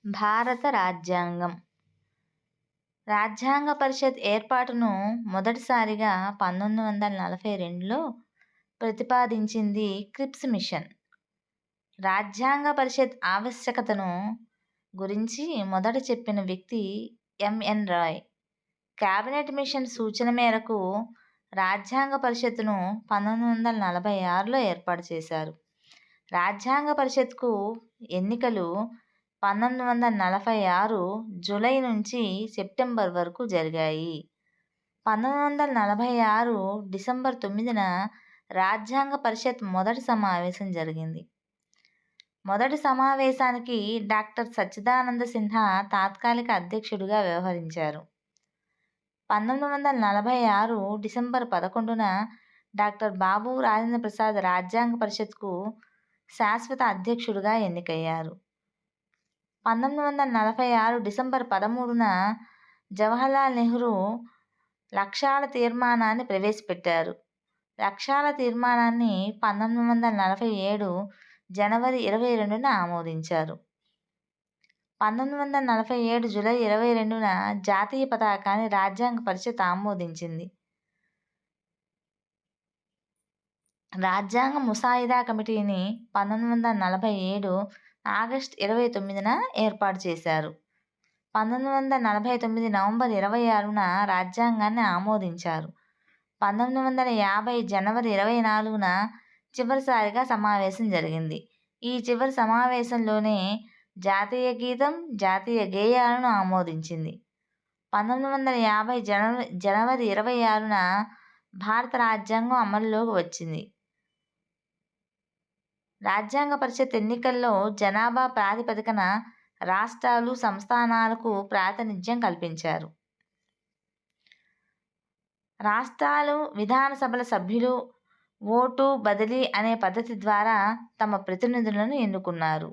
భారత రాజ్యాంగం. రాజ్యాంగ పరిషత్ ఏర్పాటును మొదటిసారిగా 1942లో ప్రతిపాదించింది క్రిప్స్ మిషన్. రాజ్యాంగ పరిషత్ ఆవశ్యకతను గురించి మొదట చెప్పిన వ్యక్తి ఎంఎన్ రాయ్. కేబినెట్ మిషన్ సూచన మేరకు రాజ్యాంగ పరిషత్తును 1946లో ఏర్పాటు చేశారు. రాజ్యాంగ పరిషత్కు ఎన్నికలు 1946 జూలై నుంచి సెప్టెంబర్ వరకు జరిగాయి. 1946 డిసెంబర్ 9న రాజ్యాంగ పరిషత్ మొదటి సమావేశం జరిగింది. మొదటి సమావేశానికి డాక్టర్ సచ్చిదానంద సిన్హా తాత్కాలిక అధ్యక్షుడిగా వ్యవహరించారు. 1946 డిసెంబర్ 11న డాక్టర్ బాబు రాజేంద్ర ప్రసాద్ రాజ్యాంగ పరిషత్కు శాశ్వత అధ్యక్షుడిగా ఎన్నికయ్యారు. 1946 డిసెంబర్ 13న జవహర్లాల్ నెహ్రూ లక్ష్యాల తీర్మానాన్ని ప్రవేశపెట్టారు. లక్ష్యాల తీర్మానాన్ని 1947 జనవరి 22న ఆమోదించారు. 1947 జూలై 22న జాతీయ పతాకాన్ని రాజ్యాంగ పరిషత్ ఆమోదించింది. రాజ్యాంగ ముసాయిదా కమిటీని 1947 ఆగస్టు 29న ఏర్పాటు చేశారు. 1949 నవంబర్ 26న రాజ్యాంగాన్ని ఆమోదించారు. 1950 జనవరి 24న చివరిసారిగా సమావేశం జరిగింది. ఈ చివరి సమావేశంలోనే జాతీయ గీతం, జాతీయ గేయాలను ఆమోదించింది. 1950 జనవరి 26న భారత రాజ్యాంగం అమలులోకి వచ్చింది. రాజ్యాంగ పరిషత్ ఎన్నికల్లో జనాభా ప్రాతిపదికన రాష్ట్రాలు, సంస్థానాలకు ప్రాతినిధ్యం కల్పించారు. రాష్ట్రాలు విధానసభల సభ్యులు ఓటు బదిలీ అనే పద్ధతి ద్వారా తమ ప్రతినిధులను ఎన్నుకున్నారు.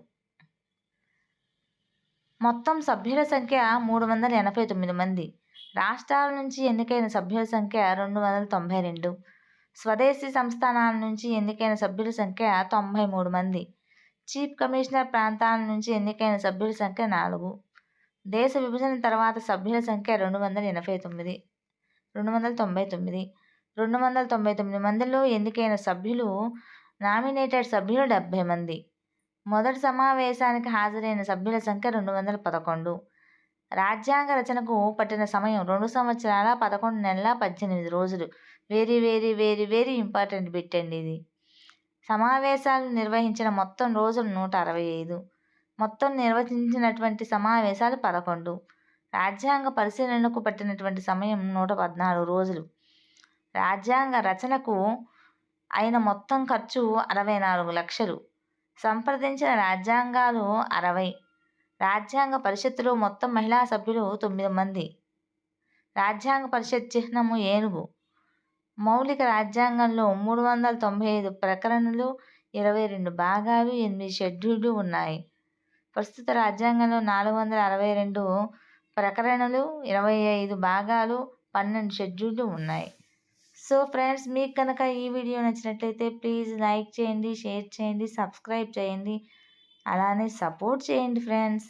మొత్తం సభ్యుల సంఖ్య 389 మంది. రాష్ట్రాల నుంచి ఎన్నికైన సభ్యుల సంఖ్య 292. స్వదేశీ సంస్థానాల నుంచి ఎన్నికైన సభ్యుల సంఖ్య 93 మంది. చీఫ్ కమిషనర్ ప్రాంతాల నుంచి ఎన్నికైన సభ్యుల సంఖ్య 4. దేశ విభజన తర్వాత సభ్యుల సంఖ్య 299. 299 మందిలో ఎన్నికైన సభ్యులు. నామినేటెడ్ సభ్యులు 70 మంది. మొదటి సమావేశానికి హాజరైన సభ్యుల సంఖ్య 211. రాజ్యాంగ రచనకు పట్టిన సమయం 2 సంవత్సరాల 11 నెలల 18 రోజులు. Very very very very important bit అండి ఇది. సమావేశాలు నిర్వహించిన మొత్తం రోజులు 165. మొత్తం నిర్వహించినటువంటి సమావేశాలు 11. రాజ్యాంగ పరిశీలనకు పట్టినటువంటి సమయం 114 రోజులు. రాజ్యాంగ రచనకు అయిన మొత్తం ఖర్చు 64 లక్షలు. సంప్రదించిన రాజ్యాంగాలు 60. రాజ్యాంగ పరిషత్తులో మొత్తం మహిళా సభ్యులు 9 మంది. రాజ్యాంగ పరిషత్ చిహ్నము ఏనుగు. మౌలిక రాజ్యాంగంలో 395 ప్రకరణలు, 22 భాగాలు, 8 షెడ్యూళ్లు ఉన్నాయి. ప్రస్తుత రాజ్యాంగంలో 462 ప్రకరణలు, 25 భాగాలు, 12 షెడ్యూళ్లు ఉన్నాయి. సో ఫ్రెండ్స్, మీకు కనుక ఈ వీడియో నచ్చినట్లయితే ప్లీజ్ లైక్ చేయండి, షేర్ చేయండి, సబ్స్క్రైబ్ చేయండి, అలానే సపోర్ట్ చేయండి ఫ్రెండ్స్.